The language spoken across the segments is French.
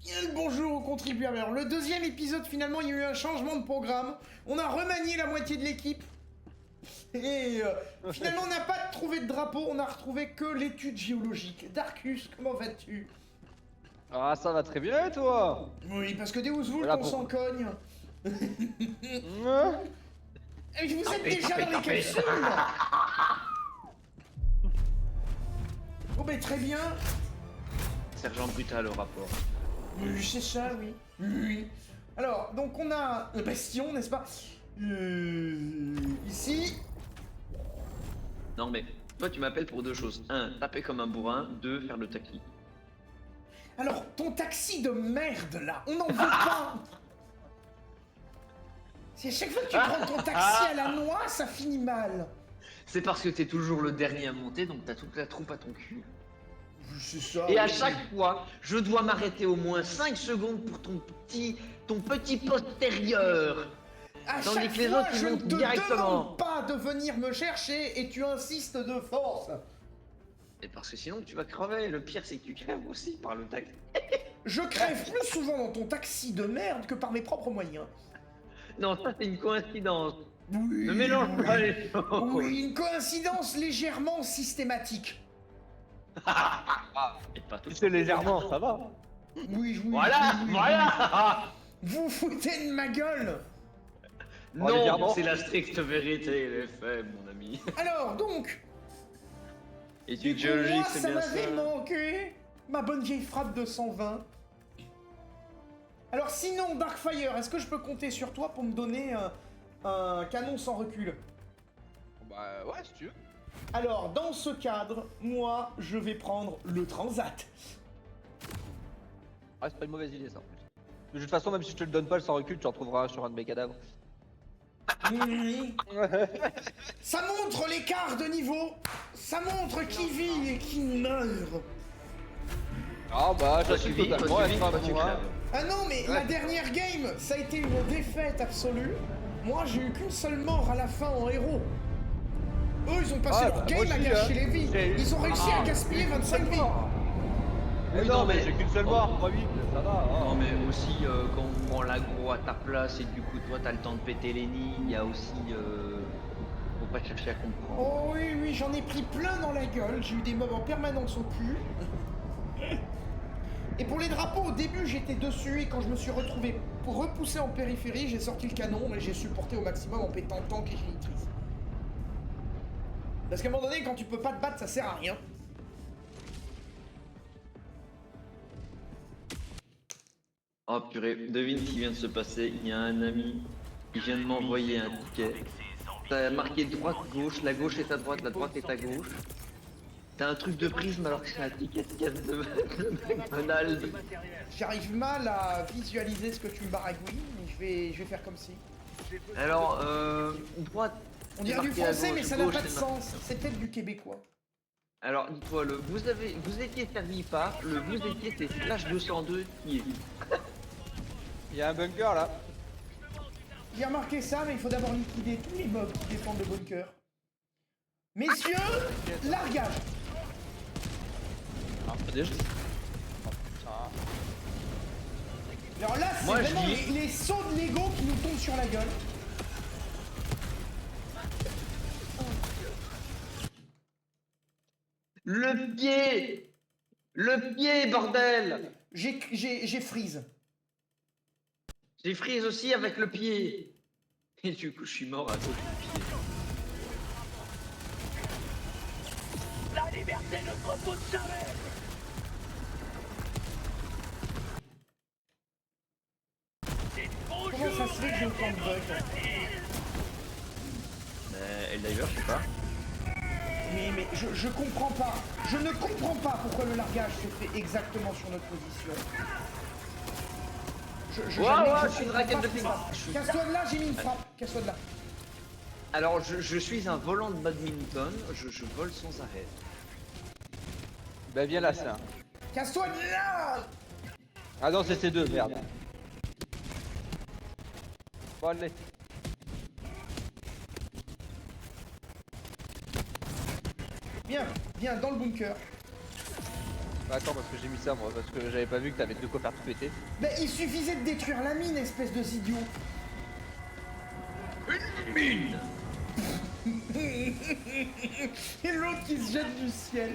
Bien le bonjour aux contribuables. Alors, le deuxième épisode, finalement, il y a eu un changement de programme. On a remanié la moitié de l'équipe. Et finalement, on n'a pas trouvé de drapeau, on a retrouvé que l'étude géologique. Darkus, comment vas-tu? Ah, ça va très bien, et toi? Oui, parce que des Ouzvoult, Voilà on s'en cogne. Hein. Et vous êtes déjà dans les capsules. Oh, ben très bien. Sergent Brutal au rapport. Oui, c'est ça, oui. Oui. Alors, donc on a le bastion, n'est-ce pas? Ici. Non mais, toi tu m'appelles pour deux choses. Un, taper comme un bourrin. Deux, faire le taqui. Alors, ton taxi de merde, là, on n'en veut pas. Si à chaque fois que tu prends ton taxi à la noix, ça finit mal. C'est parce que t'es toujours le dernier à monter, donc t'as toute la troupe à ton cul. C'est ça. Et à chaque fois, je dois m'arrêter au moins 5 secondes pour ton petit postérieur. À Tandis chaque que les fois, autres, ils je ne montent te directement. demande pas de venir me chercher et tu insistes de force. Et parce que sinon tu vas crever. Le pire c'est que tu crèves aussi par le taxi. Je crève plus souvent dans ton taxi de merde que par mes propres moyens. Non, ça c'est une coïncidence. Oui, Ne mélange oui. pas les choses. Oui, une coïncidence légèrement systématique. Et pas tout Si c'est légèrement, ça va. Oui, oui. Voilà, oui, oui, voilà. Vous foutez de ma gueule. Non, légèrement. c'est la stricte vérité, les faits, mon ami. Alors, donc, Études pour moi, géologiques, ça c'est bien m'avait ça. manqué ma bonne vieille frappe de 120. Alors sinon, Darkfire, est-ce que je peux compter sur toi pour me donner un canon sans recul? Bah ouais, si tu veux. Alors, dans ce cadre, moi, je vais prendre le Transat. Ah, c'est pas une mauvaise idée ça en plus. De toute façon, même si je te le donne pas, le sans recul, tu en trouveras un sur un de mes cadavres. Oui. Ça montre l'écart de niveau. Ça montre qui vit et qui meurt. Ah bah, Toi tu j'assume vis, toi totalement, tu elle vis, sera toi tu pour moi. crèves. Ah non, mais la dernière game, ça a été une défaite absolue. Moi, j'ai eu qu'une seule mort à la fin en héros. Eux, ils ont passé Ah, leur bah, game moi à aussi, gâcher hein. les vies. J'ai eu- Ils ont réussi à gaspiller 25 vies. Mais Oui, non, non, mais mais- j'ai qu'une seule mort, 3 vies, ça va. hein. Non mais aussi quand on prend l'aggro à ta place et du coup toi t'as le temps de péter les nids, il y a aussi faut pas chercher à comprendre. Oh oui, oui, j'en ai pris plein dans la gueule. J'ai eu des mobs en permanence au cul. Et pour les drapeaux, au début, j'étais dessus et quand je me suis retrouvé repoussé en périphérie, j'ai sorti le canon et j'ai supporté au maximum en pétant tank et génitrice. Parce qu'à un moment donné, quand tu peux pas te battre, ça sert à rien. Oh purée, devine ce qui vient de se passer, il y a un ami qui vient de m'envoyer un ticket. T'as marqué droite-gauche, la gauche est à droite, la droite est à gauche. T'as un truc de prisme alors que c'est un ticket de caisse de McDonald's. J'arrive mal à visualiser ce que tu me baragouilles, mais je vais faire comme si. Alors, droite. On c'est dirait du marqué à français, gauche, mais ça n'a gauche, pas de c'est marqué- sens. C'est peut-être du québécois. Alors, dis-toi, vous étiez servi par, le vous étiez c'est slash 202 qui est vide. Il y a un bunker là. J'ai remarqué ça, mais il faut d'abord liquider tous les mobs qui défendent le bunker. Messieurs, largage. Ah, déjà. Alors là, c'est Moi, je vraiment dis- les sauts de Lego qui nous tombent sur la gueule. Le pied. Le pied, bordel. J'ai freeze. J'ai freeze aussi avec le pied. Et du coup, je suis mort à cause du pied. Comment ça se fait que j'ai autant de bugs? Eldiver, je sais pas. Mais je comprends pas. Je ne comprends pas pourquoi le largage se fait exactement sur notre position. Ouais, je suis une raquette de ping. Casse-toi de là, j'ai mis une frappe. Casse-toi de là. Alors, je suis un volant de badminton, je vole sans arrêt. Bah viens là, ça. Casse-toi de là. Ah non, c'est ces deux, merde. Bon, allez. Viens, viens dans le bunker. Attends, parce que j'ai mis ça moi, parce que j'avais pas vu que t'avais de quoi faire tout péter. Mais il suffisait de détruire la mine, espèce de idiot. Mine. Et l'autre qui se jette du ciel.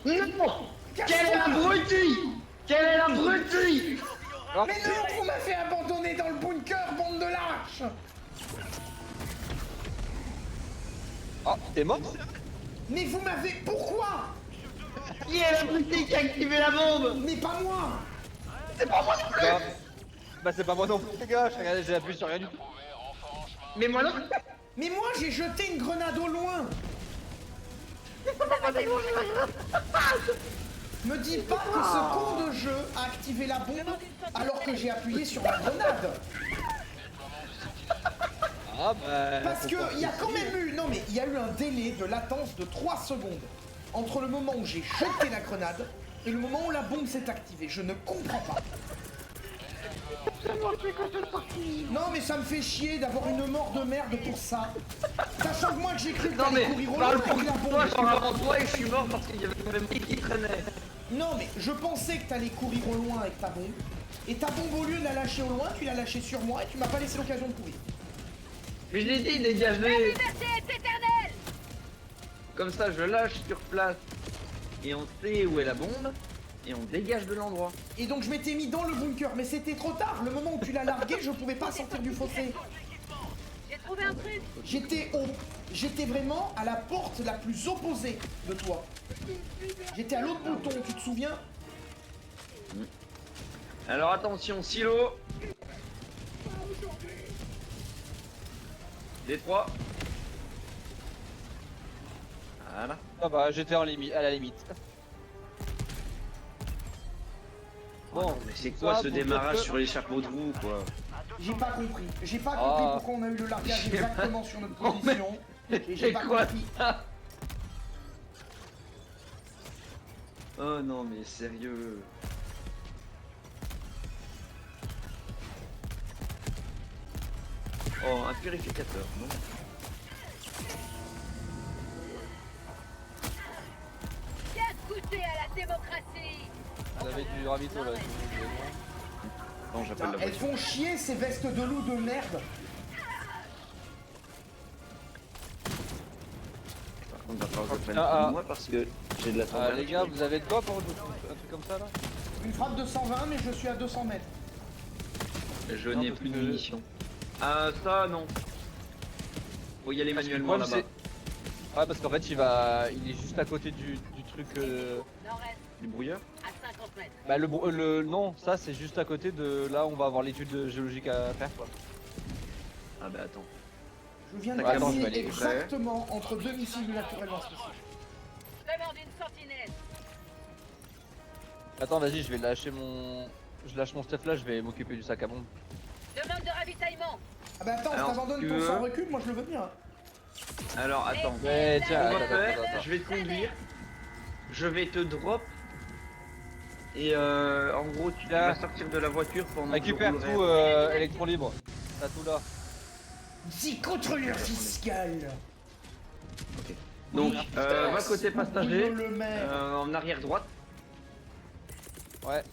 Non. Quel abruti. Quel abruti. Alors, Mais non, vous m'avez fait abandonner dans le bunker, bande de lâches. oh, t'es mort? Mais vous m'avez... Pourquoi? Qui est l'abruti qui a activé la bombe? Mais pas moi. Bah, bah c'est pas moi non plus les gars, j'ai appuyé sur rien du tout. Mais moi non. Mais moi, j'ai jeté une grenade au loin. Me dis pas que ce con de jeu a activé la bombe alors que j'ai appuyé sur la grenade. Ah bah... Parce que il y a quand même eu... Non mais il y a eu un délai de latence de 3 secondes entre le moment où j'ai jeté la grenade et le moment où la bombe s'est activée. Je ne comprends pas. Non mais ça me fait chier d'avoir une mort de merde pour ça. Sachant que moi que j'ai cru que Non t'allais mais courir au parle loin pour avec la toi, bombe. je parle avant toi et je suis mort parce qu'il y avait même qui traînait. Non mais je pensais que t'allais courir au loin avec ta bombe. Et ta bombe au lieu de la lâcher au loin, tu l'as lâchée sur moi et tu m'as pas laissé l'occasion de courir. Mais je l'ai dit, dégagez. La liberté est éternelle. Comme ça, je lâche sur place et on sait où est la bombe et on dégage de l'endroit. Et donc je m'étais mis dans le bunker, mais c'était trop tard. Le moment où tu l'as largué, je pouvais pas sortir du fossé. J'ai trouvé un truc. J'étais vraiment à la porte la plus opposée de toi. J'étais à l'autre bouton, tu te souviens? Alors attention, silo. Détroit. Voilà. Ah bah j'étais en limite, à la limite. Bon, Mais c'est quoi ça, ce pour démarrage le feu. sur les chapeaux de roue quoi? J'ai pas compris. J'ai pas Ah. compris pourquoi on a eu le largage J'ai pas- exactement sur notre Non, mais- position. Et j'ai C'est pas quoi compris. ça? Oh non mais sérieux. Oh un purificateur, non? Viens goûter à la démocratie. Vous avez du ravito là. Non j'appelle la Elles voiture. font chier ces vestes de loup de merde. Par contre va falloir que je prenne Ah, soin de ah. moi parce que j'ai de la Ah température. les gars, vous avez de quoi pour un truc comme ça là? Une frappe de 120, mais je suis à 200 mètres. Je Non, n'ai parce plus de que- munitions. Ah ça non. Faut y aller Parce que manuellement moi, je là-bas. sais- Ouais parce qu'en fait il est juste à côté du truc Nord reste Du brouilleur? à 50 mètres. Bah non, ça c'est juste à côté de là où on va avoir l'étude géologique à faire quoi. Ah bah attends. Je viens de Attends, je terminer vais aller exactement entre deux missiles naturellement spécifiques. Demande une sentinelle. Attends vas-y je vais lâcher mon... Je lâche mon stuff là, je vais m'occuper du sac à bombe. Demande de ravitaillement. Ah bah attends, Alors, t'abandonnes tu ton veux- sans recul, moi je le veux bien. Alors attends. Ouais tiens, On va attends, faire, attends, attends. je vais te conduire. Je vais te drop. Et en gros tu Là. vas sortir de la voiture pendant Récupère que je tout roulerai. électron libre. T'as tout là. Si contrôleur fiscal. Donc Oui, va côté passager. Bruno Le Maire. En arrière droite. Ouais.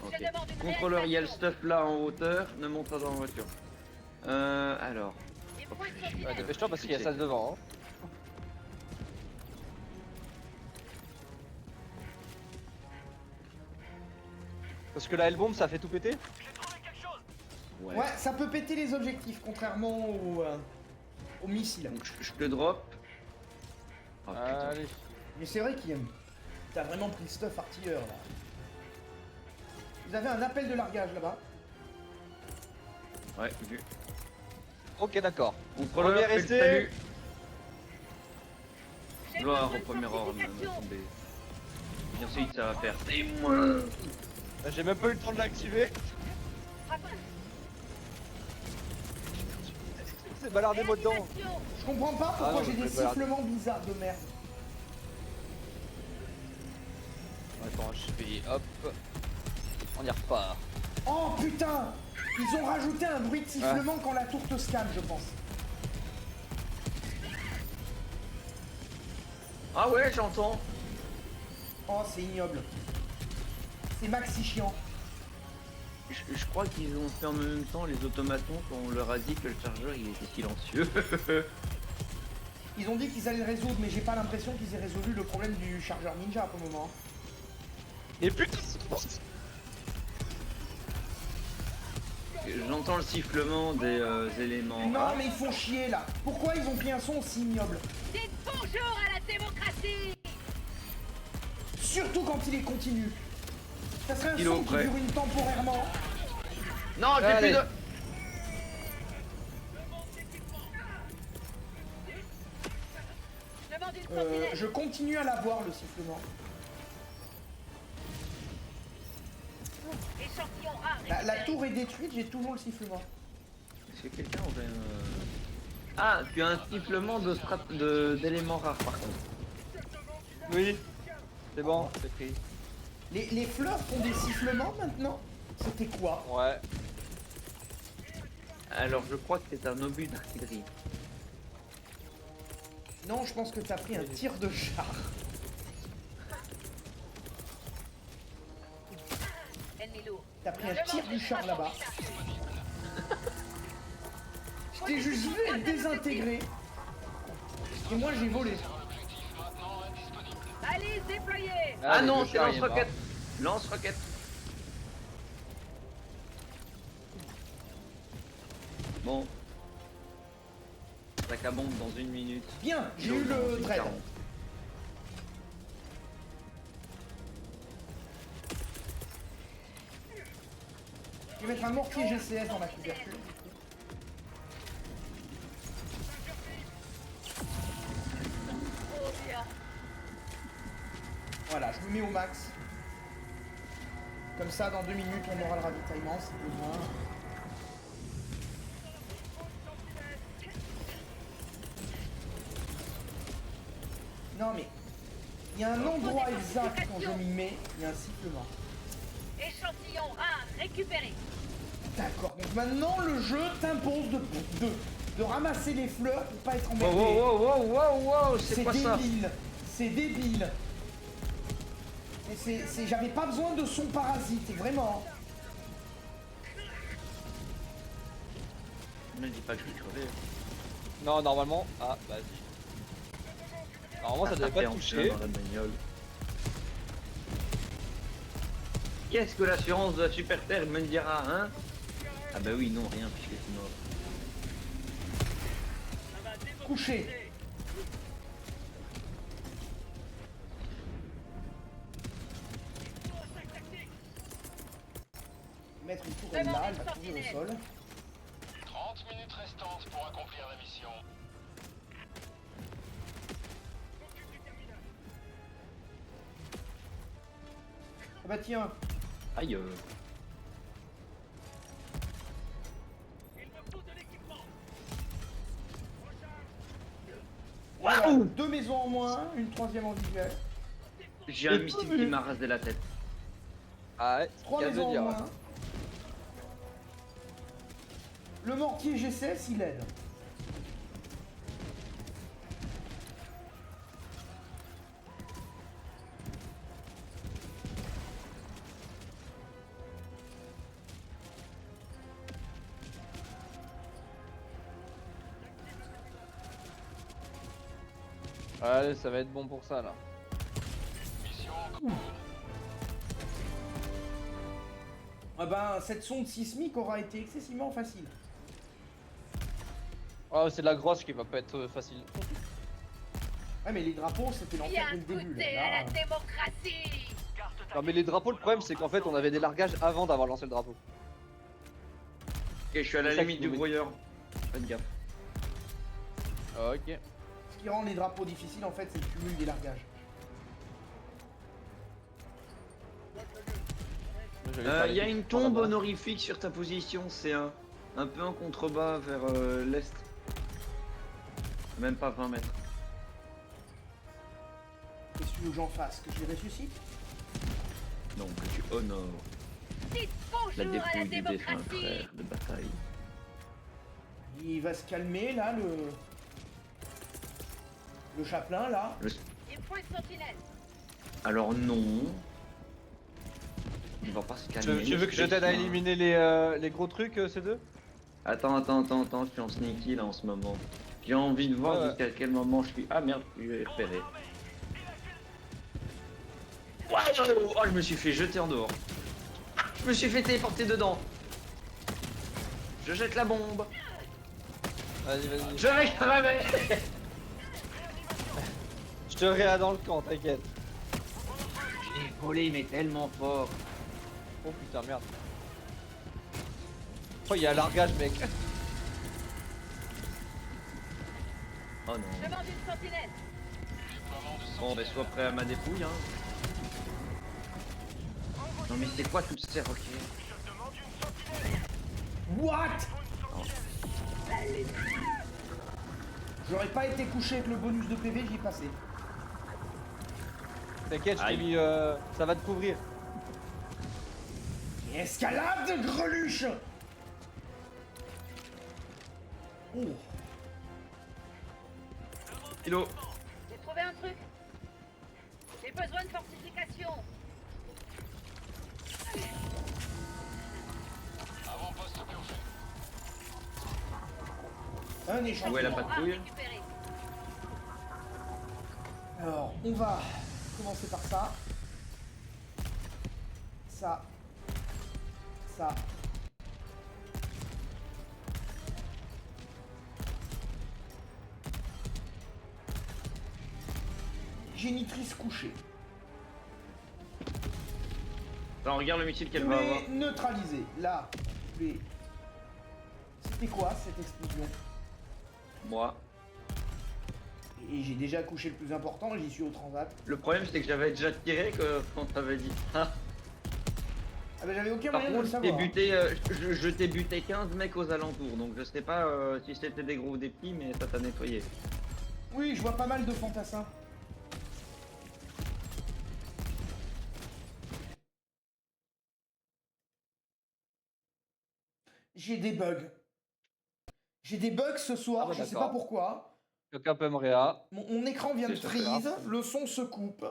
Ok. Je demande une Contrôleur, il y a le réaction. stuff là en hauteur. Ne monte pas dans la voiture. Alors. Des points de Ouais, sentinelle. dépêche-toi parce qu'il y a ça devant. Hein. Parce que la L-bombe ça fait tout péter? Ouais. Ouais, ça peut péter les objectifs, contrairement aux missiles. Donc je te drop. Oh, putain. Allez. Mais c'est vrai qu'il t'as vraiment pris le stuff artilleur là. Vous avez un appel de largage là-bas. Ouais, vu. Ok d'accord. Contrôleur, Premier fais le essai. salut. J'ai Gloire besoin au de premier ordre, me fortification. tomber. Et ensuite ça va faire. C'est moi. J'ai même pas eu le temps de l'activer. Frappe. C'est balardé moi dedans. Réanimation. Je comprends pas pourquoi non, j'ai je des vais pas sifflements bizarres de merde. Attends, je fais hop. On y repart. Oh putain! Ils ont rajouté un bruit de sifflement quand la tour te scanne, je pense. Ah ouais, j'entends. Oh, c'est ignoble. C'est maxi chiant. Je crois qu'ils ont fait en même temps les automatons quand on leur a dit que le chargeur il était silencieux. Ils ont dit qu'ils allaient le résoudre, mais j'ai pas l'impression qu'ils aient résolu le problème du chargeur ninja pour le moment. Et putain. J'entends le sifflement des éléments. Non, Ah, mais ils font chier là. Pourquoi ils ont pris un son aussi ignoble? Dites bonjour à la démocratie. Surtout quand il est continu. Ça serait un Kilo son qui près. dure une temporairement. non, j'ai plus Allez. de. Je demande une trottinette. Je continue à l'avoir le sifflement. Échantillon rare. La récupéré. tour est détruite, j'ai toujours le sifflement. Est-ce que quelqu'un aurait un. Ah, tu as un sifflement d'éléments rares par contre. Oui. C'est bon, c'est pris. Les fleurs font des sifflements maintenant? C'était quoi? Ouais. Alors je crois que c'est un obus d'artillerie. Non, je pense que t'as pris un tir de char. Ennemi lourd. T'as pris un tir du char là-bas. Je t'ai juste vu être désintégré. Et moi j'ai volé. Balise déployée. Ah les non, deux c'est chars, il est lance-roquette. Lance-roquette. Bon. Sac à bombe dans 1 minute. Bien, j'ai Kilo eu dans le une dread. 40. Je vais mettre un mortier GCS dans la couverture. Oh bien. Voilà, je me mets au max. Comme ça, dans 2 minutes, on aura le ravitaillement si besoin. Non mais, il y a un endroit exact quand je m'y mets, il y a un sifflement. Échantillon rare récupéré. D'accord, donc maintenant le jeu t'impose de ramasser les fleurs pour pas être Wow, emmerdé. wow, wow, wow, wow, c'est C'est quoi ça? débile, c'est débile. Et j'avais pas besoin de son parasite, vraiment. Ne dis pas que je vais crever. Non, normalement. Ah, bah si. Normalement, ça devait Attrapé pas en toucher. plein dans la bagnole. Qu'est-ce que l'assurance de la Super Terre me dira, hein? Ah bah oui, non, rien, puisque c'est mort. Couché. Mettre une tourelle là, elle va tomber au sol. 30 minutes restantes pour accomplir la mission. Ah bah tiens, Aïe. voilà, Waouh! 2 maisons en moins, une troisième en visuel. J'ai un missile qui m'a rasé la tête. Ah ouais, 3 cas de maisons en dire. moins. Le mortier GCS, il aide. Allez, ça va être bon pour ça là. Mission Ah ben, cette sonde sismique aura été excessivement facile. Oh, c'est de la grosse qui va pas être facile. Ouais, mais les drapeaux, c'était l'enfer Bien dès le début. goûté Là, à la démocratie. Non, mais les drapeaux, le problème c'est qu'en fait, on avait des largages avant d'avoir lancé le drapeau. Ok, je suis à la C'est ça limite qui du nous met. brouilleur. Faites gaffe. Ok. Ce qui rend les drapeaux difficiles, en fait, c'est le cumul des largages. Il y a une tombe honorifique sur ta position, c'est un peu en contrebas vers l'est. Même pas 20 mètres. Qu'est-ce que tu veux que j'en fasse? Que je les ressuscite? Donc que tu honores Dites la bonjour à la dépouille du défunt démocratie. frère de bataille. Il va se calmer, là, le chapelain, là. Il me faut une sentinelle. Alors non. Il va pas se calmer. Tu veux que je t'aide à éliminer les gros trucs, ces deux? Attends, je suis en sneaky là en ce moment. J'ai envie de voir Ouais. jusqu'à quel moment je suis. Ah merde, je suis repéré. Oh, je me suis fait jeter en dehors. Je me suis fait téléporter dedans. Je jette la bombe. Vas-y, vas-y. Je réclame. Je te réa dans le camp, t'inquiète. J'ai volé mais tellement fort. Oh putain, merde. Oh, il y a largage, mec. Oh Je non. demande une sentinelle. Bon, ben sois prêt à ma dépouille, hein. Non mais c'est quoi toutes ces roquettes? What? J'aurais pas été couché avec le bonus de PV, j'y ai passé. T'inquiète, je t'ai Aïe. mis. Ça va te couvrir. Escalade de greluche. Oh. Kilo. J'ai trouvé un truc. J'ai besoin de fortification. Avant-poste bluffé. Un échantillon. Où est la Ah, patrouille? récupéré. Alors, on va commencer par ça. Ça. Ça. Génitrice couchée. Attends, regarde le missile qu'elle Tous va avoir. les neutralisés. Là, les... C'était quoi cette explosion? Moi. Et j'ai déjà couché le plus important, j'y suis au transat. Le problème c'est que j'avais déjà tiré que on t'avait dit. Ah. Ah bah j'avais aucun Par moyen de le contre, t'ai savoir. buté, je t'ai buté 15 mecs aux alentours, donc je sais pas si c'était des gros ou des petits, mais ça t'a nettoyé. Oui, je vois pas mal de fantassins. J'ai des bugs. J'ai des bugs ce soir, Ah bah je sais d'accord. pas pourquoi. Quelqu'un peut me réa. Mon écran vient de C'est freeze, le son se coupe.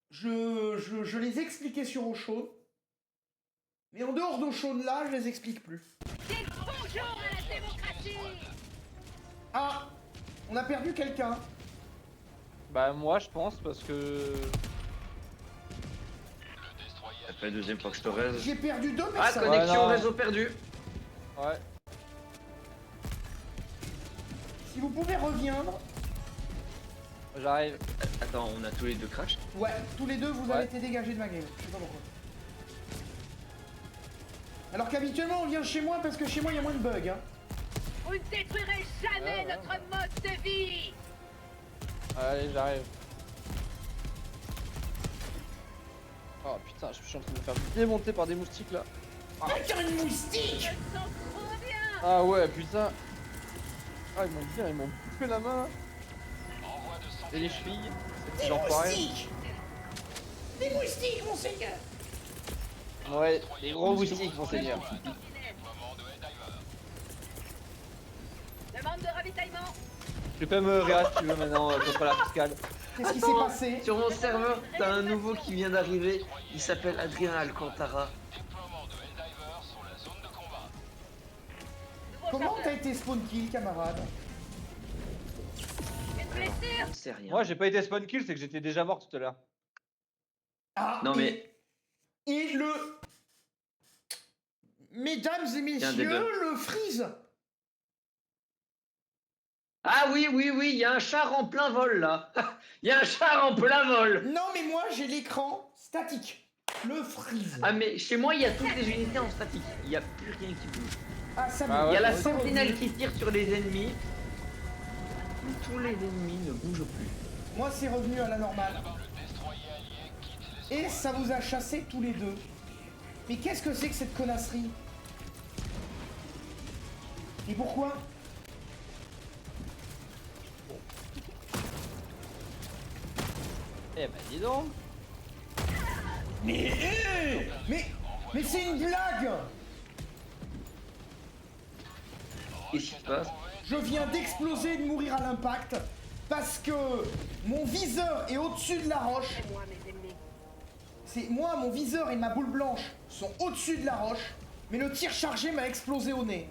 Je les expliquais sur Oshon. Mais en dehors d'Oshon là, je les explique plus. Dites bonjour à la démocratie. Ah, on a perdu quelqu'un. Bah, moi, je pense, parce que. Ça fait la deuxième fois que je te raise. J'ai perdu deux Ah, personnes. connexion non. réseau perdu. Ouais. Si vous pouvez reviendre. J'arrive. Attends, on a tous les deux crash. Ouais, tous les deux vous Ouais. avez été dégagés de ma game. Je sais pas pourquoi. Alors qu'habituellement on vient chez moi parce que chez moi il y a moins de bugs. Hein. Vous ne détruirez jamais Ouais, notre mode de vie. Allez, j'arrive. Oh putain, je suis en train de me faire démonter par des moustiques là. Ah, tiens, une moustique. Je me sens trop bien. Ah ouais, putain. Ah, ils m'ont coupé la main là. Envoi de Et les sentinelle. chevilles. Des Ces enfoirés. moustiques. Des moustiques, monseigneur. Ouais, des gros moustiques, monseigneur. Sentinelle. Déploiement de Helldiver. Demande de ravitaillement. Tu peux me réa si tu veux maintenant contre la fiscale. Qu'est-ce qui s'est Attends, passé? sur mon serveur, t'as un nouveau qui vient d'arriver. Il s'appelle Adrien Alcantara. Déploiement de Helldiver sur la zone de combat. Nouveau Comment t'as chargeur. été spawn kill, camarade? Une blessure. Je sais rien. Moi, j'ai pas été spawn kill, c'est que j'étais déjà mort tout à l'heure. Ah, Non, et- mais- Et le... Mesdames et Tiens, des messieurs, deux. le freeze. Ah oui, il y a un char en plein vol là. Il y a un char en plein vol. Non mais moi j'ai l'écran statique. Le freeze. Ah mais chez moi, il y a toutes les unités en statique. Il n'y a plus rien qui bouge. Ah ça Ah bouge. Il y a ouais, la ouais. sentinelle qui tire sur les ennemis. Tous les ennemis ne bougent plus. Moi c'est revenu à la normale. D'abord, le destroyer allié quitte les Et ça vous a chassé tous les deux. Mais qu'est-ce que c'est que cette connasserie? Et pourquoi? Eh bah, dis donc. Mais c'est une blague! Qu'est-ce qui se passe? Je viens d'exploser et de mourir à l'impact. Parce que mon viseur est au-dessus de la roche. C'est moi, mes ennemis. C'est moi, mon viseur et ma boule blanche sont au-dessus de la roche, mais le tir chargé m'a explosé au nez.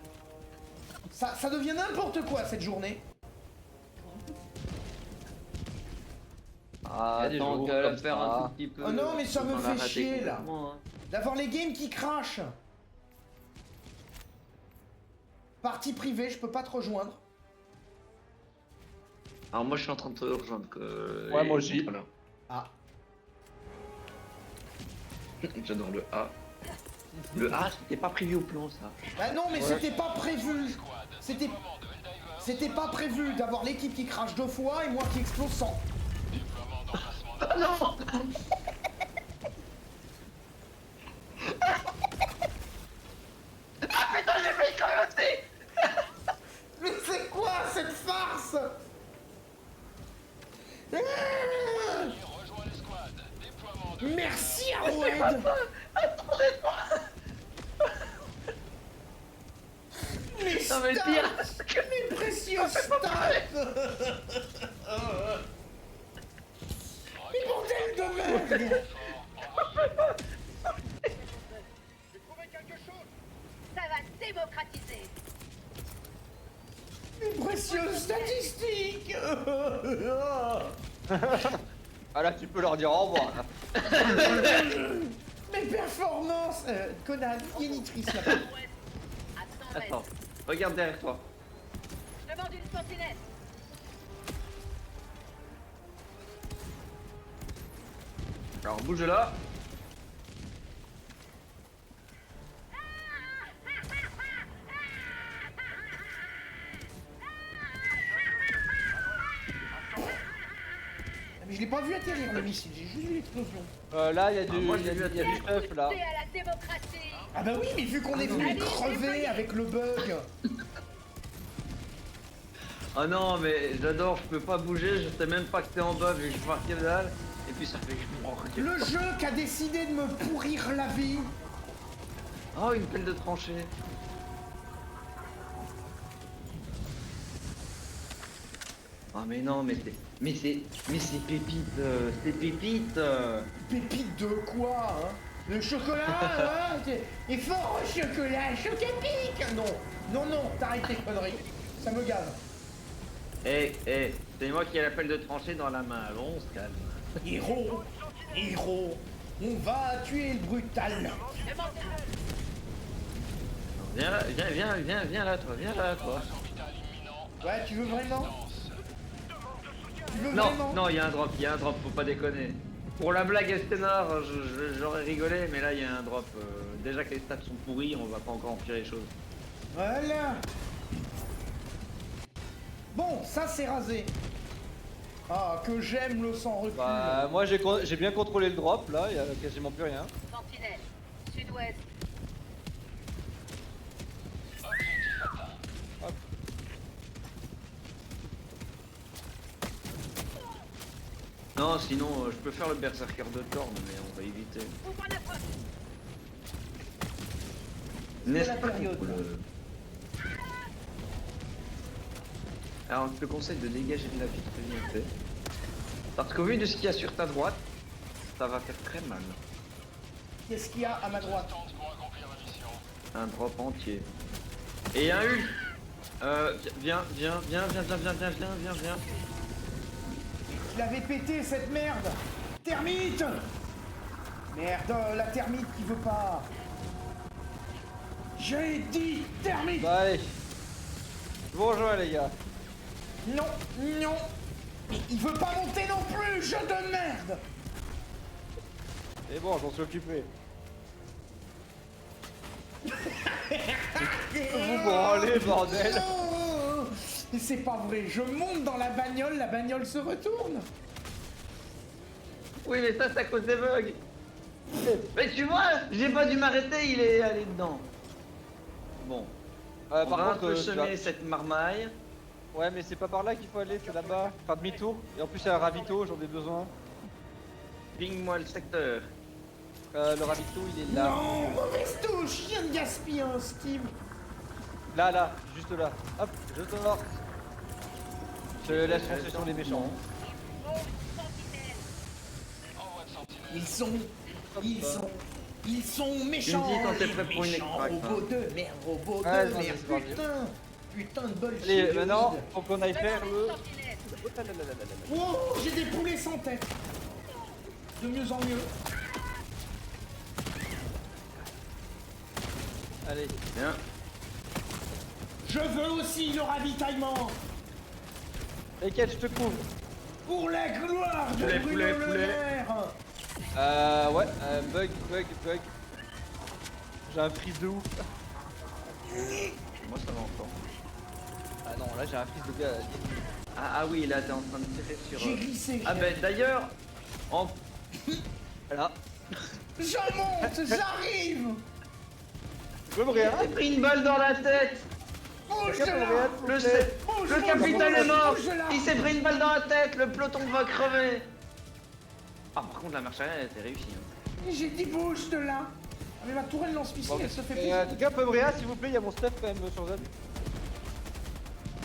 Ça devient n'importe quoi cette journée. Ah, des Attends, jours qu'elle va comme faire un ça. tout petit peu. Oh non, mais ça me on fait l'a raté chier, là. complètement, hein. D'avoir les games qui crachent. Partie privée, je peux pas te rejoindre. Alors moi je suis en train de te rejoindre. Ouais, moi aussi. Voilà. Ah. J'adore le A. Le A, c'était pas prévu au plan ça. Bah non, mais c'était pas prévu. C'était pas prévu d'avoir l'équipe qui crache 2 fois et moi qui explose 100. Ah non. Ah putain, j'ai failli cravacher. Mais c'est quoi cette farce? Ah, Rejoins l'escouade. Déploiement de... merci Arwed. Mes Non mais le pire. stats, mes précieux stats. Mais bordel de merde. Ça va démocratiser. Mes précieuses statistiques. Ah là, tu peux leur dire au revoir. Là. Mes performances. Conan, il y a une nitrice là-bas. À 100 Attends, mètres. regarde derrière toi. Je demande une sentinelle. Alors bouge là. Ah, mais je l'ai pas vu atterrir le missile, j'ai juste vu l'explosion. Là, il y a du, moi, il y a j'ai du, vu il y a du stuff là. C'est à la démocratie. Ah bah oui, mais vu qu'on est venu Allez, crever déployez. avec le bug. Oh non mais j'adore, je peux pas bouger, je sais même pas que t'es en bas vu que je vois que dalle. Et puis ça fait que je m'en Le jeu qui a décidé de me pourrir la vie. Oh une pelle de tranchée. Oh mais non mais c'est pépite. Pépite de quoi, hein? Le chocolat, hein? Et fort au chocolat, chocapic. Non, t'arrêtes tes conneries. Ça me gave. C'est moi qui ai la pelle de tranchée dans la main. Bon, on se calme. Héros, on va tuer le brutal. Viens là, viens là toi. Ouais, tu veux vraiment? Tu veux Non, vraiment? non, il y a un drop, faut pas déconner. Pour la blague Estenard, j'aurais rigolé, mais là il y a un drop. Déjà que les stats sont pourris, on va pas encore empirer les choses. Voilà. Bon, ça c'est rasé. Ah, que j'aime le sang recul. Bah, moi j'ai bien contrôlé le drop là, il y a quasiment plus rien. Sentinelle. Sud-ouest. Non, sinon je peux faire le berserker de Thorn, mais on va éviter. Ouvre la porte. N'est-ce la pas période. cool. Alors je te conseille de dégager de la vie, c'est bien fait. Parce qu'au vu de ce qu'il y a sur ta droite, ça va faire très mal. Qu'est-ce qu'il y a à ma droite? Pour accomplir la mission. Un drop entier. Et un ult. Viens. Je l'avais pété cette merde. Termite. Merde, la termite qui veut pas. J'ai dit termite. Bah allez. Je vous rejoins les gars. Non. Mais il veut pas monter non plus, jeu de merde. Et bon, j'en suis occupé. Vous branlez, bordel. Oh, mais c'est pas vrai, je monte dans la bagnole se retourne. Oui mais ça c'est à cause des bugs. Mais tu vois, j'ai pas dû m'arrêter, il est allé dedans. Bon. On Par va un contre, peu tu semer vas- cette marmaille. ouais, mais c'est pas par là qu'il faut aller, c'est là-bas. Faire demi-tour. Et en plus, il y a un ravito, j'en ai besoin. Ping-moi le secteur. Le ravito, il est là. Non, mauvaise touche, je viens de gaspiller un Steve. Là, juste là. Hop, je sors. Je laisse foncer sur les méchants. Oh, une sentinelle. Envoie de sentinelle. Ils sont méchants. Tu me dis quand t'es les prêt pour une méchants extract, hein. robots de merde, robots Ouais, de non, merde, c'est pas grave. putain de bullshit. Allez, de maintenant, vide. faut qu'on aille faire Demande le... une sentinelle. Oh, j'ai des poulets sans tête. De mieux en mieux. Allez, Bien. Je veux aussi le ravitaillement. lesquels je te couvre. Pour la gloire de Poulet, Bruno poulet, Le poulet. Maire. Ouais, bug. J'ai un freeze de ouf. Moi ça va encore. Ah non, là j'ai un freeze de gars. Ah oui, là t'es en train de tirer sur... J'ai glissé. Ah ben d'ailleurs, en... Voilà. J'en monte, j'arrive. Je veux rien. J'ai pris une balle dans la tête. Bouge de Regarde, là. regarde. Le capitaine est mort. Bouge de là. Il s'est pris une balle dans la tête, le peloton va crever. Ah par contre la marche arrière elle était réussie. Hein. J'ai dit bouge de là. Ah, mais ma tourelle lance-missile, Bon, elle se fait Et plaisir. en tout cas, Pomrea, s'il vous plaît, il y a mon stuff quand même sur Z.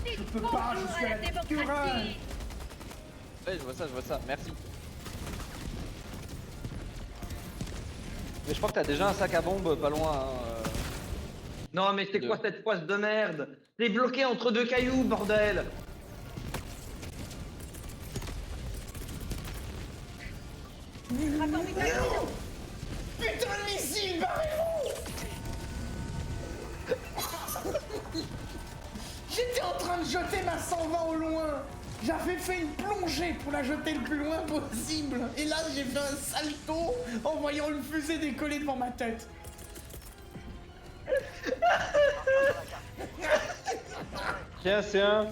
Je peux pas, je suis à la démocratie. Turelle. Ouais, je vois ça, merci. Mais je crois que t'as déjà un sac à bombe pas loin. Hein. Non mais c'est quoi cette poisse de merde? T'es bloqué entre deux cailloux bordel. Non. Putain de missile, barrez-vous. J'étais en train de jeter ma 120 au loin. J'avais fait une plongée pour la jeter le plus loin possible. Et là, j'ai fait un salto en voyant une fusée décoller devant ma tête. Tiens, c'est un.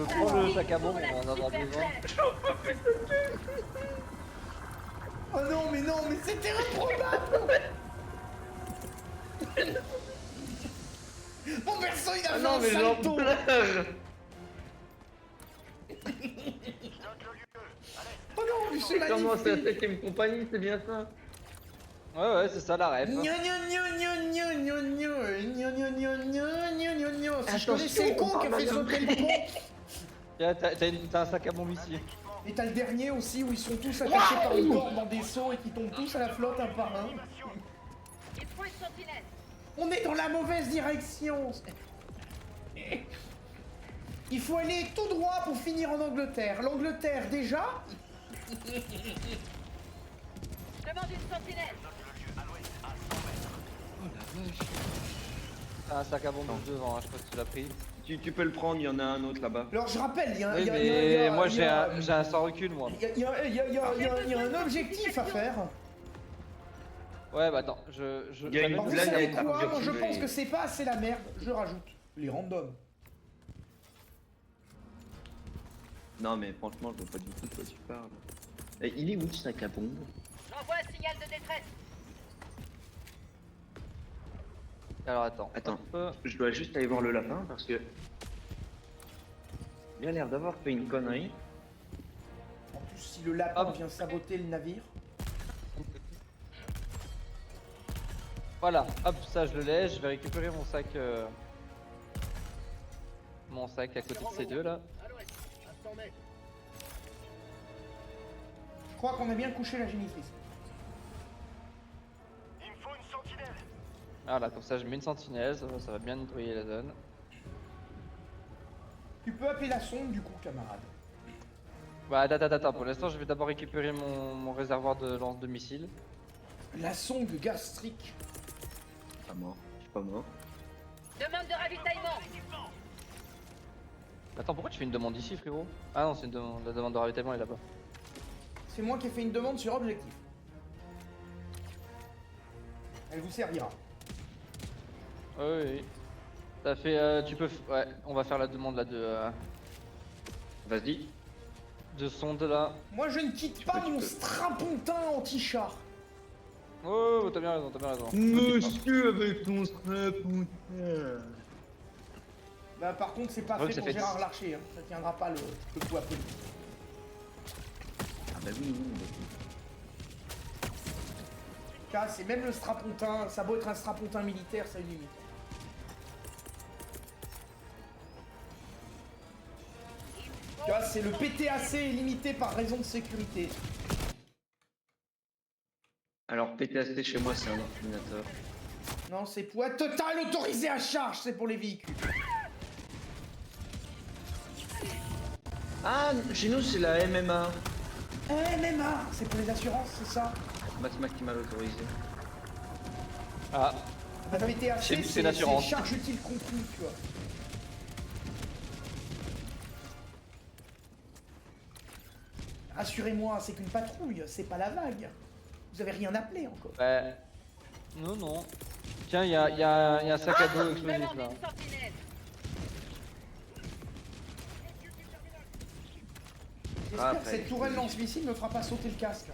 Prends le sac à bombe, on va en avoir besoin. Oh non, mais c'était improbable. Mon perso, il a Ah fait non un mais j'en salto. pleure. Oh non, mais c'est Comment c'est la magnifique. 7ème compagnie, c'est bien ça? Ouais, c'est ça la ref. Gna gna gna gna gna gna gna gna gna gna gna gna gna gna. Si je connaissais le con qui a fait sauter le pont. Tiens, t'as un sac à bombe ici. Et t'as le dernier aussi où ils sont tous attachés par une corde dans des seaux et qui tombent tous à la flotte un par un. Il faut une sentinelle. On est dans la mauvaise direction. Il faut aller tout droit pour finir en Angleterre. L'Angleterre déjà. Demande une sentinelle. T'as un sac à bombe devant, hein, je crois que tu l'as pris. Tu peux le prendre, il y en a un autre là-bas. Alors je rappelle, il y a Oui, il y a- mais il y a- il y a- moi il y j'ai a- un sans recul, moi. il y a- il y a- il y a- il y a- il y a- il y a un objectif à faire. Ouais, bah attends, Il y a une Alors, vous planète savez à quoi? Moi je cultiver. pense que c'est pas assez la merde. Je rajoute les randoms. Non mais franchement je vois pas du tout de quoi tu parles. Eh, il est où le sac à bombe? J'envoie un signal de détresse. Alors attends. Attends. Hop. Je dois juste aller voir le lapin parce que... Il a l'air d'avoir fait une connerie. En plus, si le lapin Hop. vient saboter le navire. Voilà, hop, ça je le laisse, je vais récupérer mon sac. Mon sac à côté de ces deux là. Je crois qu'on a bien couché la génitrice. Voilà, comme ça je mets une sentinelle, ça va bien nettoyer la zone. Tu peux appeler la sonde du coup, camarade. Bah attends, pour l'instant je vais d'abord récupérer mon réservoir de lance de missiles. La sonde gastrique. Pas mort. Je suis pas mort. Demande de ravitaillement. Attends, pourquoi tu fais une demande ici, frérot? Ah non, c'est une demande, la demande de ravitaillement est là-bas. C'est moi qui ai fait une demande sur objectif. Elle vous servira. Oui. T'as fait, tu peux, ouais, on va faire la demande là Vas-y. de sonde là. Moi je ne quitte pas tu mon peux. strapontin anti-char. Oh, t'as bien raison. Monsieur avec ton strap. Bah par contre c'est pas Ouais, fait ça pour fait Gérard 10. Larcher, hein. Ça tiendra pas le poids politique. Ah bah oui, oui. Car c'est même le strapontin, ça a beau être un strapontin militaire, ça a une limite. Il c'est le PTAC est limité par raison de sécurité. Alors PTSD chez moi c'est un ordinateur. Non, c'est poids total autorisé à charge, c'est pour les véhicules. Ah, chez nous c'est la MMA. MMA, c'est pour les assurances, c'est ça? Batman qui m'a l'autorisé. Ah, La PTAC, Chez nous, c'est c'est l'assurance. charge utile compris, tu vois. Assurez-moi, c'est qu'une patrouille, c'est pas la vague. Vous avez rien appelé encore. bah. Non, non. Tiens, il y a un sac à dos explosif Demandez là. une sentinelle. J'espère Ah, que cette tourelle lance-missile ne fera pas sauter le casque.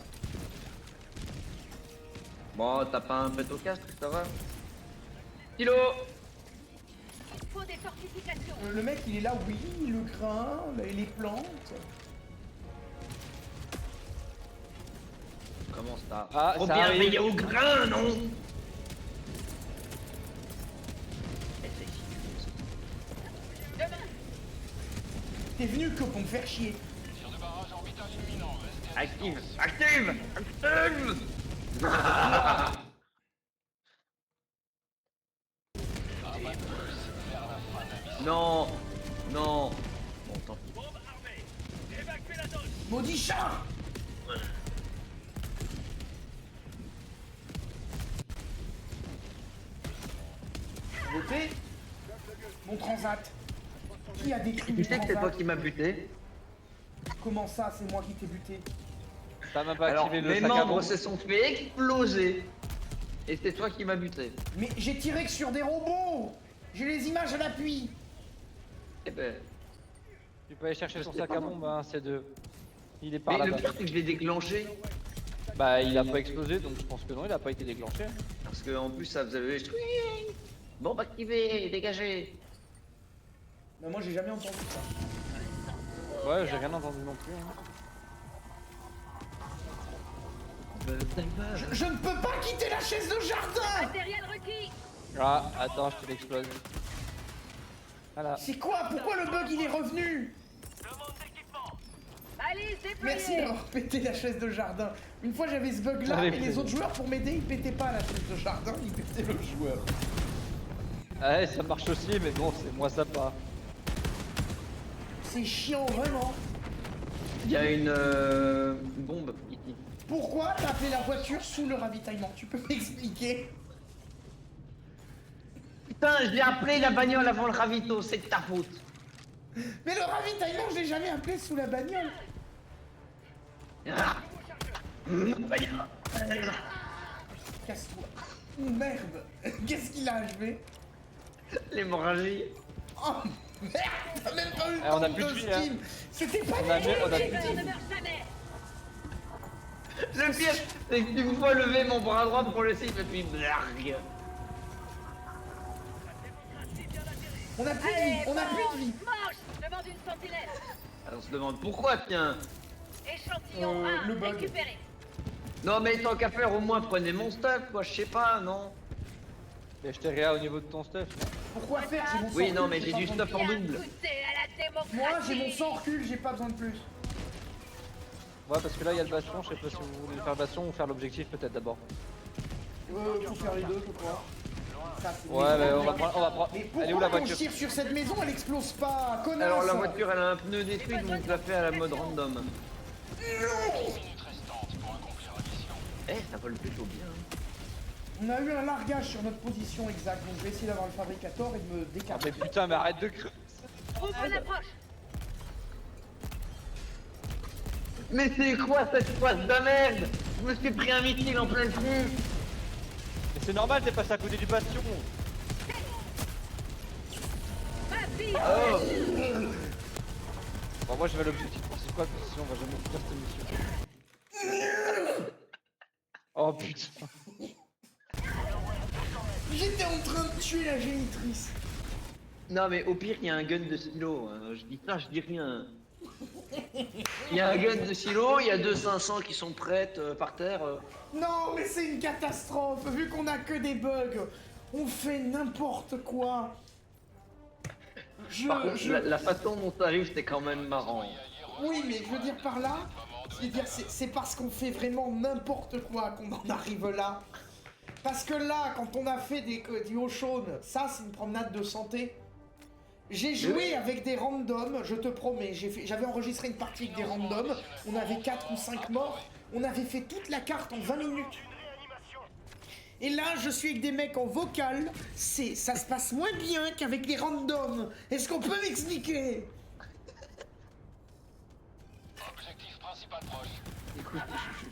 Bon, t'as pas un pet au casque, ça va? Kilo. Il faut des fortifications. Le mec, il est là, oui, le grain, les plantes. Comment ça? Ah, Trop ça bien arrive. veillé au grain, non? Demain. T'es venu que pour me faire chier. Tir de barrage orbital imminent. Restez à Active, distance. active, active. Non, non. Bon, tant pis. Maudit chat! Voté? Mon transat. Qui a détruit Tu le sais que c'est toi transat? qui m'as buté? Comment ça, c'est moi qui t'ai buté? T'as même pas Alors, activé le mes sac à membres dos. se sont fait exploser. Et c'est toi qui m'as buté. Mais j'ai tiré que sur des robots! J'ai les images à l'appui! Eh ben. Tu peux aller chercher son sais sac pas, à moi. bombe, hein, c'est deux. Il est par Mais le là-bas. pire, c'est que je l'ai déclenché. Bah, il a pas explosé, donc je pense que non, il a pas été déclenché. Parce que en plus, ça faisait. Bombe activée, dégagée. Mais moi j'ai jamais entendu ça. Ouais, j'ai rien entendu non plus. hein. Je ne peux pas quitter la chaise de jardin! Matériel requis. Ah, attends, je te l'explose. Voilà. C'est quoi? Pourquoi le bug il est revenu? Allez, déployez. Merci d'avoir pété la chaise de jardin. Une fois j'avais ce bug là Avec et les plaisir. autres joueurs pour m'aider ils pétaient pas la chaise de jardin, ils pétaient le joueur. Ouais, ça marche aussi, mais bon, c'est moins sympa. C'est chiant vraiment. Il y a une bombe ici. Pourquoi t'as appelé la voiture sous le ravitaillement? Tu peux m'expliquer? Putain, je l'ai appelé la bagnole avant le ravito, c'est de ta faute. Mais le ravitaillement je l'ai jamais appelé sous la bagnole. Ah. Casse-toi. Oh, merde. Qu'est-ce qu'il a achevé? L'hémorragie. Oh merde. T'as même pas eu le Eh, on a temps plus de vie, hein. steam. C'était pas On a léger. plus Les de peurs vie. ne meurent jamais. Le pire, c'est que tu me vois lever mon bras droit pour le cible et puis blarg. On a plus de vie. Allez, On a plus de vie. mange. Demande une sentinelle. Alors on se demande pourquoi, tiens. Échantillon 1, le bug. récupéré. Non mais tant qu'à faire, au moins prenez mon stuff, quoi, je sais pas, non. Et je t'ai réa au niveau de ton stuff. non Pourquoi faire? J'ai mon sang Oui, non, recul, mais j'ai pas du besoin de- stuff en Bien double. goûté à la démocratie. Moi j'ai mon sang recul, j'ai pas besoin de plus. Ouais, parce que là, il y a le bastion, je sais pas si vous voulez faire le bastion ou faire l'objectif peut-être d'abord. Faut faire les deux, je crois. Ça, c'est- Ouais, mais mais on va prendre. Mais Elle est où la pourquoi quand voiture je tire sur cette maison, elle explose pas? Connasse! Alors la voiture, elle a un pneu détruit, donc je la fais à la mode random. Minutes restantes pour accomplir la mission. Eh, ça vole plutôt bien. On a eu un largage sur notre position exacte, donc je vais essayer d'avoir le fabricator et de me Ah, décarter. mais putain, mais arrête de creux. On approche. Mais c'est quoi cette poisse de merde? Je me suis pris un missile en plein front. Mais c'est normal, t'es passé à côté du bastion. Ma fille. Oh. Bon, moi, je vais à l'objectif principal, parce que sinon, on va jamais finir cette mission. Oh putain. J'étais en train de tuer la génitrice. Non mais au pire, il y a un gun de silo. Hein. Je dis ça, je dis rien. Il y a un gun de silo, il y a deux 500 qui sont prêtes par terre. Non, mais c'est une catastrophe. Vu qu'on a que des bugs, on fait n'importe quoi. Par contre, la façon dont ça arrive, c'était quand même marrant. Soyez à Oui, mais je veux dire par là, c'est parce qu'on fait vraiment n'importe quoi qu'on en arrive là. Parce que là, quand on a fait du Oshon, ça c'est une promenade de santé. J'ai joué avec des randoms, je te promets, j'avais enregistré une partie avec des randoms, on avait 4 ou 5 morts, on avait fait toute la carte en 20 minutes. Et là, je suis avec des mecs en vocal, ça se passe moins bien qu'avec des randoms. Est-ce qu'on peut m'expliquer? Objectif principal proche. Écoute,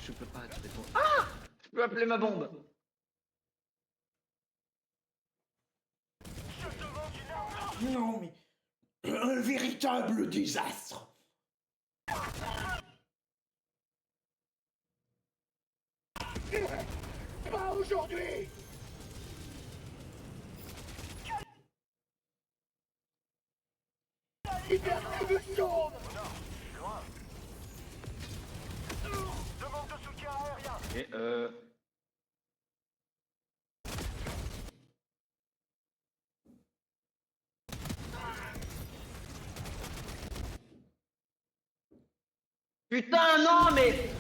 je peux pas te répondre. Ah! Je peux appeler ma bombe. Non mais... Un véritable désastre. Pas aujourd'hui. Demande de soutien aérien. Et Putain, non, mais...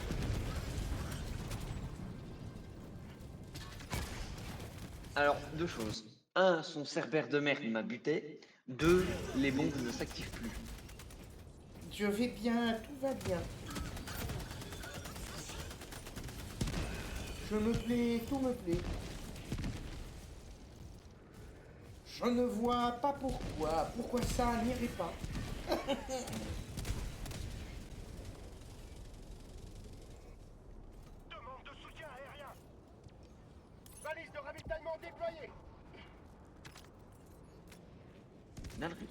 Alors, deux choses. Un, son cerbère de merde m'a buté. Deux, les bombes ne s'activent plus. Je vais bien, tout va bien. Je me plais, tout me plaît. Je ne vois pas pourquoi ça n'irait pas. Demande de soutien aérien. Balise de ravitaillement déployée. Nalri.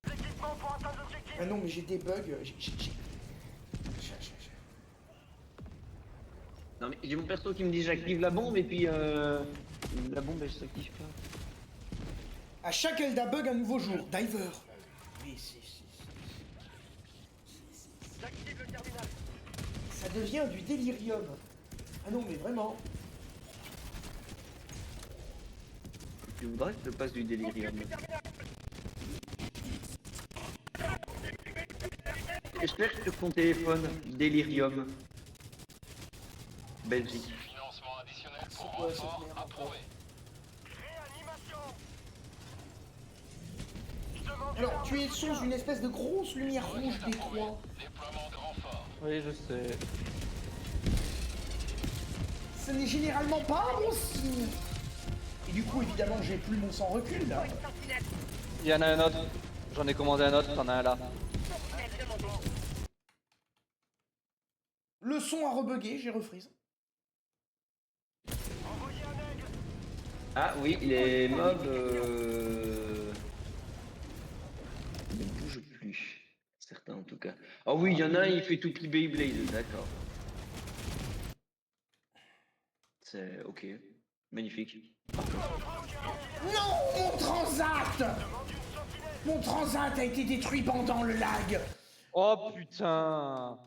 L'équipement pour atteindre l'objectif. Ah non, mais j'ai des bugs. Non mais j'ai mon perso qui me dit j'active la bombe et puis la bombe elle s'active pas. À chaque Elda bug, un nouveau jour. Diver. Oui, J'active le terminal. ça devient du délirium. Ah non, mais vraiment. Tu voudrais que je te passe du délirium. J'espère que sur ton téléphone, délirium. Belgique. Financement additionnel pour quoi cette renfort merde approuvé. Réanimation. Demande Alors, tu es sous une espèce de grosse lumière rouge d'étroit. déploiement de renfort. Oui, je sais. Ce n'est généralement pas un bon signe. Et du coup, évidemment, j'ai plus mon sang recul là. Une sentinelle. Il y en a un autre. J'en ai commandé un autre, t'en as un là. Sentinelle demandée. Le son a rebugué, j'ai refreeze. Envoyez un aigle. Ah oui, les mobs ne bougent plus. Certains en tout cas. Ah oui, il y en a un, il fait tout petit Beyblade, d'accord. C'est ok. Magnifique. Non, mon transat! Mon transat a été détruit pendant le lag. Oh putain.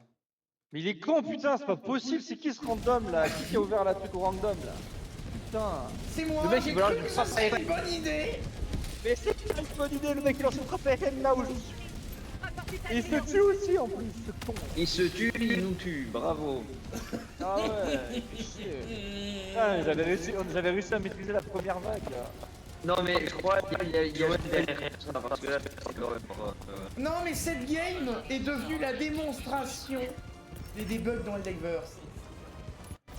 Mais il est con putain, c'est pas possible, c'est qui ce random là? Qui a ouvert la truc au random là? Putain. C'est moi, Le mec, j'ai il veut cru leur que faire ce serait pareil. une bonne idée. Mais c'est pas une bonne idée, le mec il lance une frappe aérienne là où je suis. Et il se tue aussi en plus, ce con. Il se tue, il nous tue, bravo. Ah ouais, il fait chier. Ah, j'avais réussi à maîtriser la première vague là. Non mais je crois qu'il y a derrière ça, parce que là c'est quand même Non, mais cette game est devenue la démonstration des bugs dans le Diverse.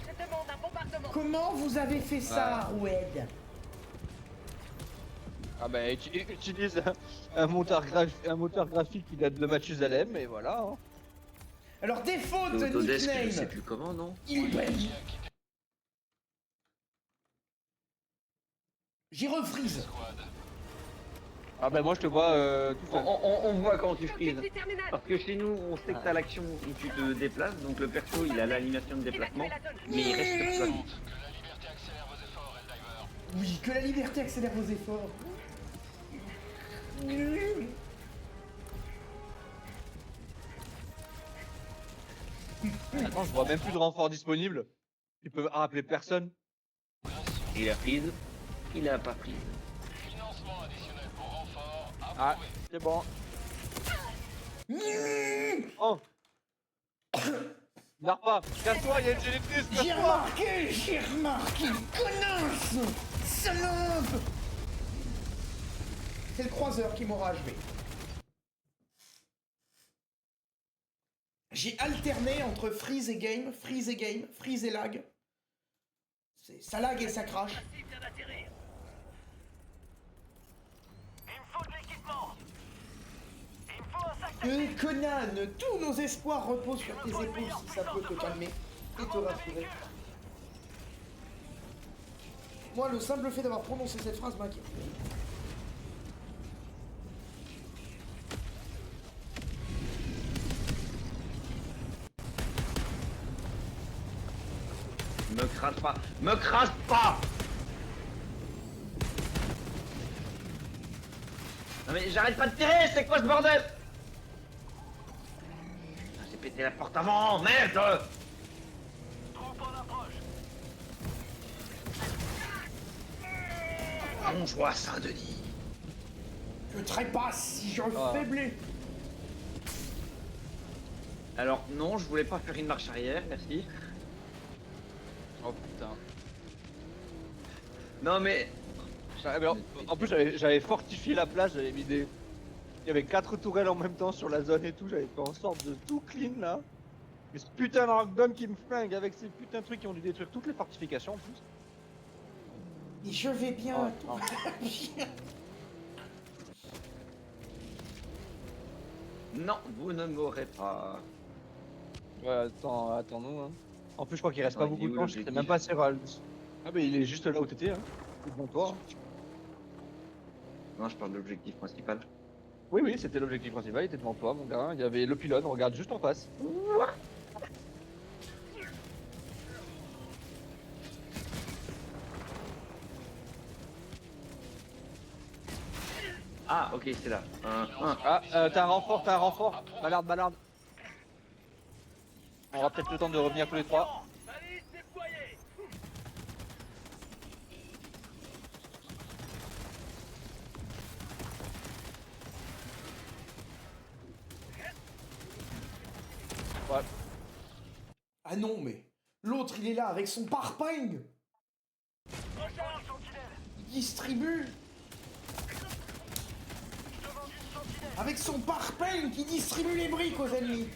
Je demande un bombardement. Comment vous avez fait ça, Roued? Ah bah utilise un moteur graphique qui date de Mathusalem et voilà. Hein. Alors, défaut de Autodesk, je sais nickname, plus comment, non? il brille. J'y refreeze. Ah bah moi je te vois tout seul. On voit quand tu frises. Objectif terminal. Parce que chez nous, on sait que t'as l'action où tu te déplaces, donc le perso il a l'animation de déplacement, Évacuez la zone. mais il reste sur toi. Que la liberté accélère vos efforts, Eldiver. Oui, que la liberté accélère vos efforts. Attends, je vois même plus de renfort disponible. Ils peuvent rappeler personne. Il a prise, il a pas prise. Financement additionnel pour renfort Ah, c'est bon. Oh. N'arre pas. Casse-toi, y'a une génétrice, J'ai casse-toi. remarqué, connasse, salope. C'est le croiseur qui m'aura achevé. J'ai alterné entre freeze et game, freeze et game, freeze et lag. Ça lag et ça crache. Il me faut de l'équipement. Il me faut un sac Conan, tous nos espoirs reposent sur tes épaules si ça peut te calmer et te rassurer. Moi, le simple fait d'avoir prononcé cette phrase m'inquiète. Me crase pas. Me crase pas. Non mais j'arrête pas de tirer, c'est quoi ce bordel? Ah, j'ai pété la porte avant, merde. troupe en approche. Bonjour Saint-Denis. Je trépasse si je faiblais. Alors non, je voulais pas faire une marche arrière, merci. Oh putain. Non mais... En plus, j'avais fortifié la place, j'avais mis des. Il y avait 4 tourelles en même temps sur la zone et tout, j'avais fait en sorte de tout clean là. Mais ce putain de random qui me flingue avec ces putains de trucs qui ont dû détruire toutes les fortifications en plus. Et je vais bien, Oh, tout non. va bien. Non, vous ne m'aurez pas. Ouais, attends-nous. Hein. En plus, je crois qu'il reste Attends, pas il est beaucoup de où, temps, je sais l'objectif même pas si Rals. Ah, bah il est juste là où t'étais, hein. C'est devant toi. Hein. Non, je parle de l'objectif principal. Oui, oui, c'était l'objectif principal, il était devant toi, mon gars. Il y avait le pylône, regarde juste en face. Ah, ok, c'est là. Ah, t'as un renfort. Ballarde. On aura peut-être le temps de revenir tous les trois. Balise déployée. Ouais. Ah non, mais l'autre il est là avec son parping. Recharge sentinelle. Il distribue. Je demande une sentinelle. Avec son parping qui distribue les briques aux ennemis.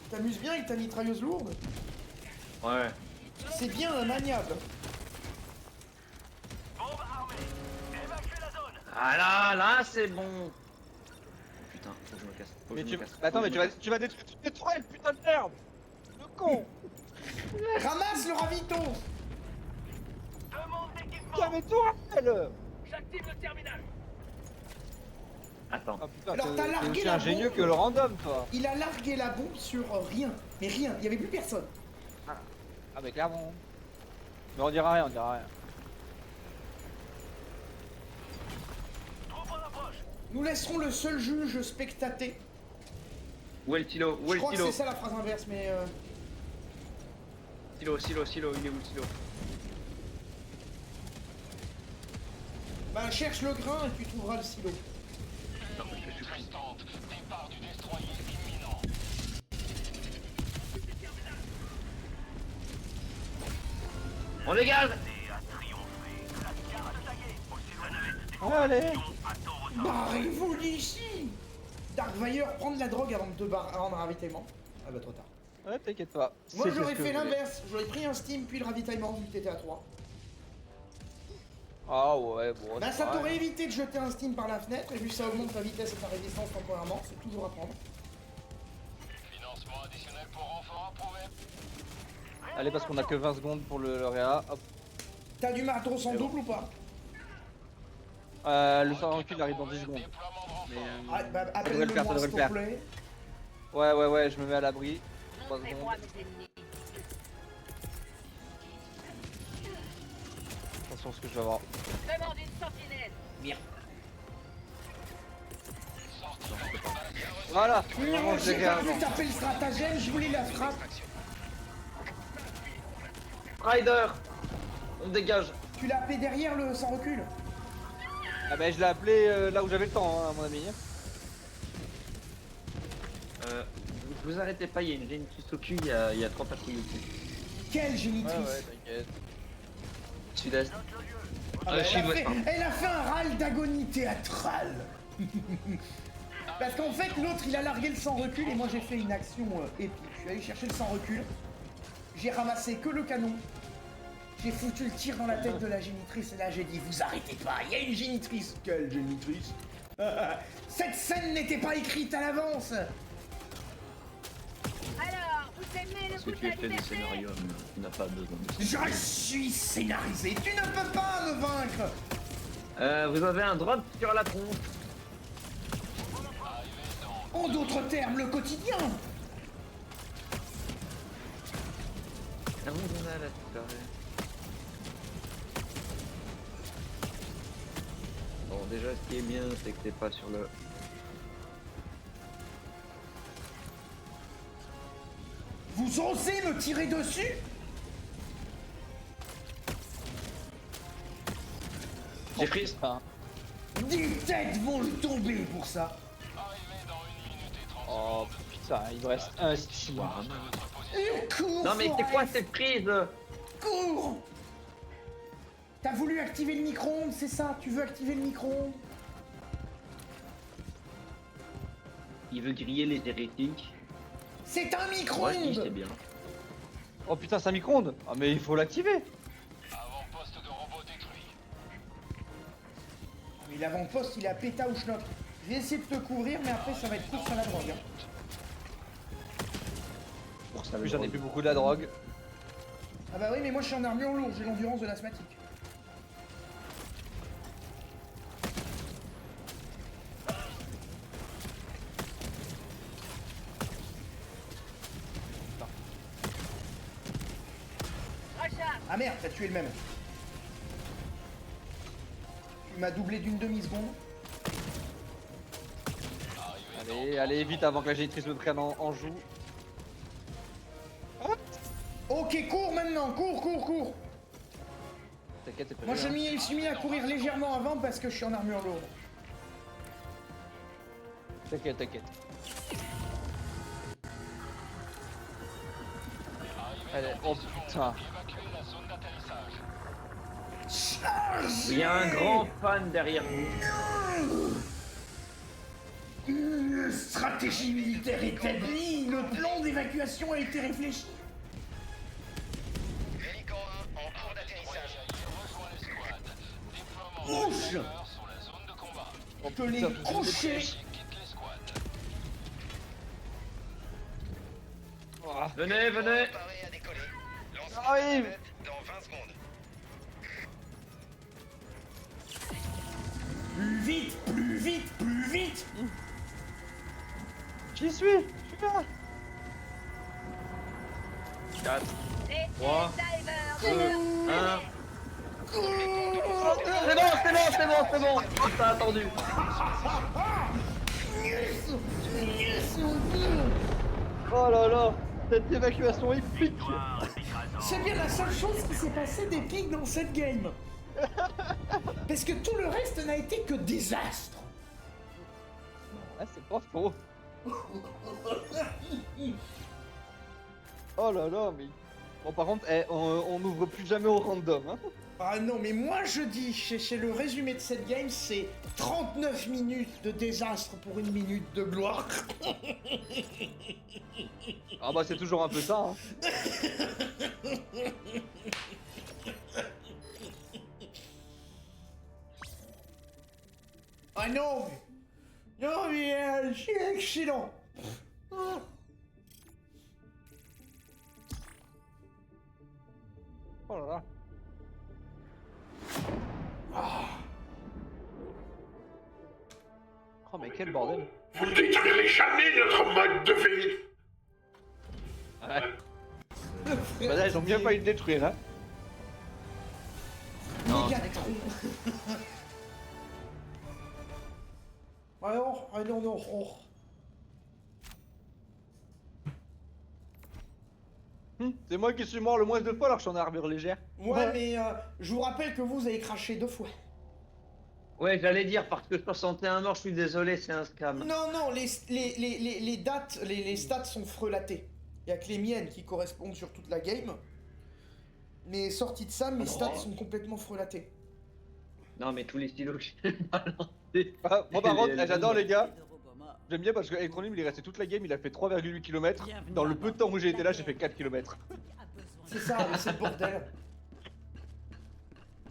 T'amuses bien avec ta mitrailleuse lourde? Ouais. C'est bien maniable. Bombe armée. Évacuez la zone. Ah là, c'est bon. Putain, faut que je me casse. Faut que Mais je tu... me casse. Attends, Faut mais que je me casse. tu vas détruire toutes les tourelles, putain de merde. Le con. Ramasse le ravito. Demande d'équipement. Tiens, mais tourelles. J'active le terminal. Attends. Ah putain, Alors, t'as t'es largué aussi la ingénieux bombe. que le random, toi. Il a largué la bombe sur rien. Mais rien, il y avait plus personne. Ah, mais clairement. Mais on dira rien. Troupe en approche. Nous laisserons le seul juge spectater. Où est le silo? Où Je est crois le que c'est silo? ça la phrase inverse, mais Silo, il est où le silo? bah cherche le grain et tu trouveras le silo. Non, mais je suis pris. On dégage! Allez. Barrez-vous d'ici! Darkfire, prendre la drogue avant de te rendre ravitaillement. Ah bah trop tard. Ouais, t'inquiète pas. Moi C'était j'aurais ce que fait je voulais. l'inverse, j'aurais pris un steam puis le ravitaillement vu que t'étais à 3. Ah ouais, bon. Bah c'est ça pareil. t'aurait évité de jeter un steam par la fenêtre et vu que ça augmente ta vitesse et ta résistance temporairement, c'est toujours à prendre. Financement additionnel pour renfort approuvé. Allez, parce qu'on a que 20 secondes pour le réa. Hop. T'as du matos en double ou pas? Le sang recul arrive dans 10 secondes. Mais, Ah, bah ça devrait le faire, appelle-le-moi ça devrait s'il le te faire. plaît. Ouais, je me mets à l'abri. 3 secondes. Montrez-moi mes ennemis. Attention ce que je vais avoir. Demande une sentinelle. Voilà. Non, je l'ai j'ai pas réellement. pu taper le stratagème, je voulais la frappe. Rider! On me dégage. Tu l'as appelé derrière le sans recul? Ah bah je l'ai appelé là où j'avais le temps, hein, à mon ami. Vous arrêtez pas, il y a une génitrice au cul, il y a 3 patrouilles au cul. Quelle génitrice! t'inquiète. Sud-est. Ah bah, Sud-ouest, pardon. elle a fait un râle d'agonie théâtrale. Parce qu'en fait, l'autre il a largué le sans recul et moi j'ai fait une action épique. Je suis allé chercher le sans recul, j'ai ramassé que le canon, j'ai foutu le tir dans la tête de la génitrice et là j'ai dit vous arrêtez pas, il y a une génitrice. Quelle génitrice? Cette scène n'était pas écrite à l'avance. Alors, vous aimez le Parce que goût de tu es la fait du liberté? scénario, mais tu n'as pas besoin de Je suis scénarisé, tu ne peux pas me vaincre. Vous avez un drop sur la tronche. En d'autres termes, le quotidien. Ah bon, on a la super. Bon, déjà, ce qui est bien, c'est que t'es pas sur le. Vous osez me tirer dessus? J'ai pris. Ah. 10 têtes vont le tomber pour ça. Oh putain, il me reste un style. Cours, Non, mais c'est quoi Forrest, cette prise? cours. T'as voulu activer le micro-ondes, c'est ça? Tu veux activer le micro-ondes? Il veut griller les hérétiques. C'est un Moi, je dis micro-ondes. c'est bien. Oh putain, c'est un micro-ondes. Ah mais il faut l'activer. Mais l'avant-poste, il est à péta ou schnock. Je vais essayer de te couvrir, mais après, ça va être course à la drogue. Hein. Pour ça, j'en ai plus beaucoup de la drogue. Ah bah oui, mais moi, je suis en armure lourde, j'ai l'endurance de l'asthmatique. Recharge. Ah merde, t'as tué le même. Tu m'as doublé d'une demi-seconde. Allez, allez, vite avant que la génitrice me prenne en joue. Ok, cours maintenant, cours, cours, cours. T'inquiète, c'est pas Moi, grave. je me suis mis à courir légèrement avant parce que je suis en armure lourde. T'inquiète, t'inquiète. Allez, oh putain. Il y a un grand fan derrière vous. Une stratégie militaire établie, le plan d'évacuation a été réfléchi. Hélico 1 en cours d'atterrissage. Ouch! Oh, Que les putain, crochets! Ah, Venez, venez. Préparé à décoller. Lancement Ah oui. de dans 20 secondes. Plus vite, plus vite, plus vite! j'y suis, je suis là. 4, Les 3, divers. 2, 1. C'est bon. T'as attendu. Yes! Yes, mon Dieu! Oh là là, cette évacuation épique. C'est bien la seule chose qui s'est passée d'épique dans cette game. Parce que tout le reste n'a été que désastre. Ah, c'est pas faux. Oh là là, mais... Bon, par contre, on n'ouvre plus jamais au random, hein. Ah non, mais moi je dis, chez le résumé de cette game, c'est 39 minutes de désastre pour 1 minute de gloire. Ah bah c'est toujours un peu ça, hein. Ah non, mais... Non, mais c'est excellent. Oh là là. Oh mais quel bordel. Vous ne détruirez jamais notre mode de vie. Ouais. Bah là, ils ont bien failli le détruire, hein. Non, Mégatron. Alors, ah non, non, oh. C'est moi qui suis mort le moins de fois alors que je suis en armure légère. Ouais, mais je vous rappelle que vous avez craché 2 fois. Ouais, j'allais dire, parce que 61 morts, je suis désolé, c'est un scam. Non, non, les dates, les stats sont frelatées. Il y a que les miennes qui correspondent sur toute la game. Mais sorti de ça, mes stats sont complètement frelatées. Non, mais tous les stylos que j'ai balancés. Ah, moi par contre, Les- j'adore les gars. J'aime bien parce que Electronim il est resté toute la game, il a fait 3,8 km. Dans le peu de temps où j'ai été là, j'ai fait 4 km. C'est ça, mais c'est le bordel.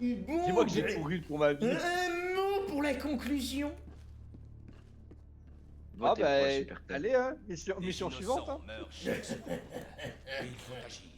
Bon, Dis-moi que j'ai pourri pour ma vie. un mot pour la conclusion. Ah Votez pour bah, la Super Tech. allez hein, mission suivante hein. meurent chaque seconde. Et il faut agir.